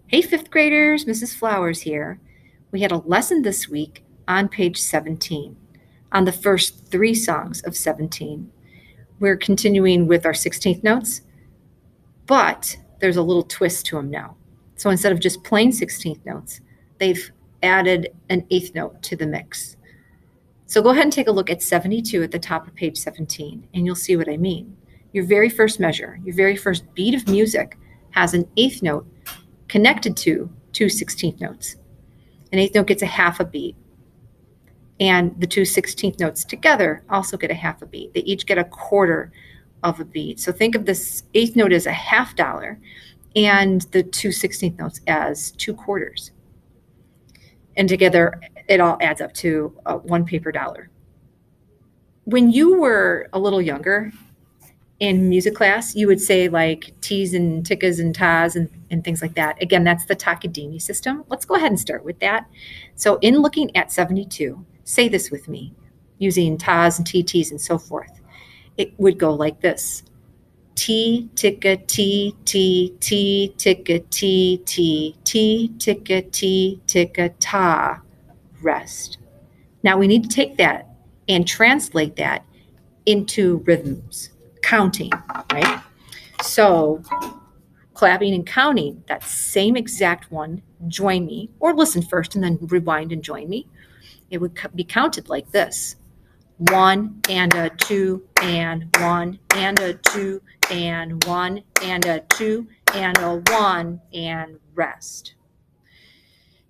Hey, fifth graders, Mrs. Flowers here. We had a lesson this week on page 17 on the first three songs of 17. We're continuing with our 16th notes, but there's a little twist to them now. So instead of just plain 16th notes, they've added an eighth note to the mix. So go ahead and take a look at 72 at the top of page 17, and you'll see what I mean. Your very first measure, your very first beat of music has an eighth note connected to two 16th notes. An eighth note gets a half a beat, and the two 16th notes together also get a half a beat. They each get a quarter of a beat. So think of this eighth note as a half dollar and the two 16th notes as two quarters. And together, it all adds up to one paper dollar. When you were a little younger in music class, you would say like T's and tickas and tas and things like that. Again, that's the Takadimi system. Let's go ahead and start with that. So in looking at 72, say this with me, using tas and TTs and so forth. It would go like this. T, ticka, T, T, T, ticka, T, T, T, ticka, T, ticka, ta, rest. Now we need to take that and translate that into rhythms, counting, right? So clapping and counting, that same exact one, join me, or listen first and then rewind and join me. It would be counted like this. 1 and a 2 and 1 and a 2 and 1 and a 2 and a 1 and rest.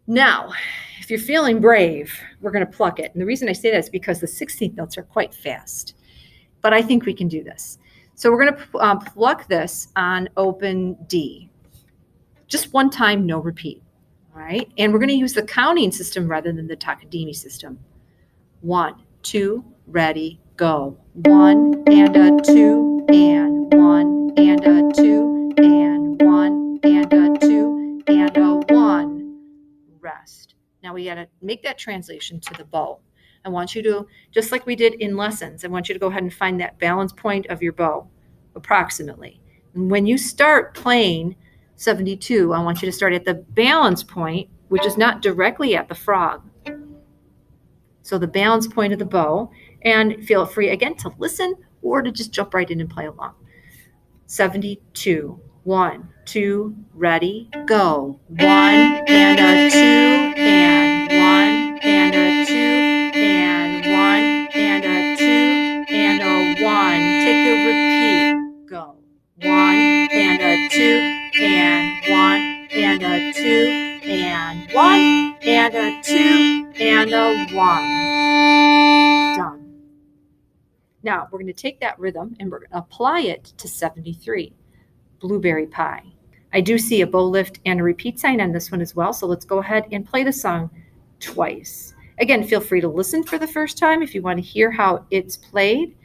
Now, if you're feeling brave, we're going to pluck it. And the reason I say that is because the 16th notes are quite fast. But I think we can do this. So we're going to pluck this on open D. Just one time, no repeat. All right? And we're going to use the counting system rather than the Takadimi system. 1, 2, ready, go. 1 and a 2 and 1 and a 2 and 1 and a 2 and a 1. Rest. Now we got to make that translation to the bow. I want you to, just like we did in lessons, I want you to go ahead and find that balance point of your bow, approximately. And when you start playing 72, I want you to start at the balance point, which is not directly at the frog. So the balance point of the bow, and feel free again to listen or to just jump right in and play along. 72, 1, 2, ready, go. 1 and a 2 and 1 and a 2 and 1 and a 2 and a 1. Take the repeat. Go. 1 and a 2 and 1 and a 2 and 1 and a 2 and a 1. Done. Now we're going to take that rhythm and we're going to apply it to 73, Blueberry Pie. I do see a bow lift and a repeat sign on this one as well, so let's go ahead and play the song twice. Again, feel free to listen for the first time if you want to hear how it's played,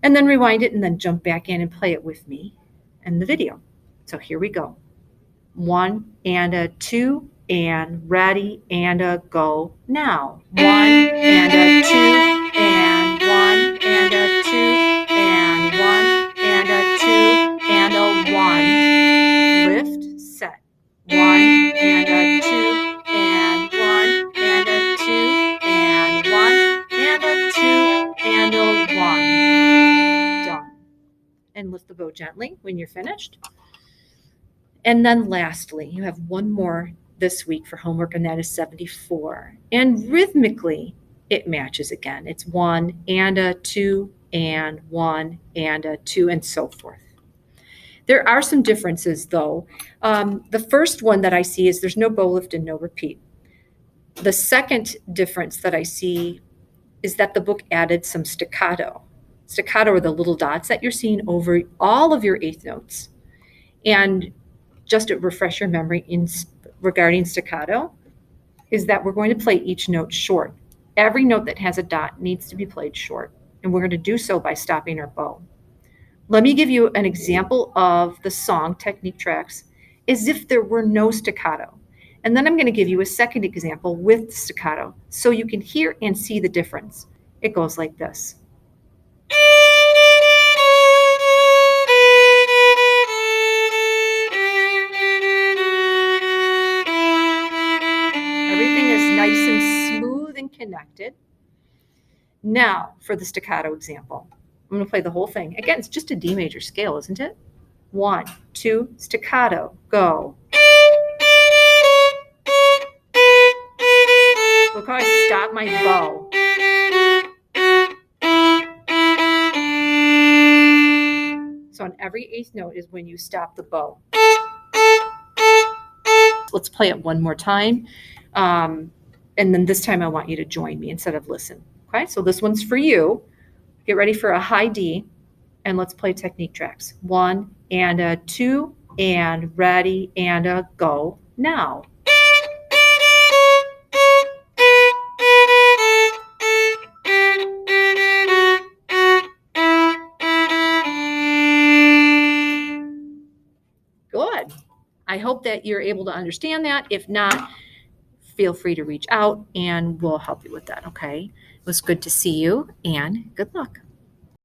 and then rewind it and then jump back in and play it with me in the video. So here we go. 1 and a 2 and ready and a go now. 1 and a 2 and 1 and a 2 and 1 and a 2 and a 1. Lift, set. 1 and a 2 and 1 and a 2 and 1 and a 2 and a 1. Done. And lift the bow gently when you're finished. And then lastly, you have one more this week for homework, and that is 74. And rhythmically, it matches again. It's 1 and a 2 and 1 and a 2 and so forth. There are some differences, though. The first one that I see is there's no bow lift and no repeat. The second difference that I see is that the book added some staccato. Staccato are the little dots that you're seeing over all of your eighth notes. And just to refresh your memory regarding staccato is that we're going to play each note short. Every note that has a dot needs to be played short, and we're going to do so by stopping our bow. Let me give you an example of the song technique tracks as if there were no staccato. And then I'm going to give you a second example with staccato so you can hear and see the difference. It goes like this. connected. Now for the staccato example. I'm going to play the whole thing. Again, it's just a D major scale, isn't it? 1, 2, staccato, go. Look how I stop my bow. So on every eighth note is when you stop the bow. Let's play it one more time. And then this time I want you to join me instead of listen. Okay, so this one's for you. Get ready for a high D, and let's play technique tracks. 1 and a 2 and ready and a go now. Good. I hope that you're able to understand that. If not, feel free to reach out and we'll help you with that, okay? It was good to see you and good luck.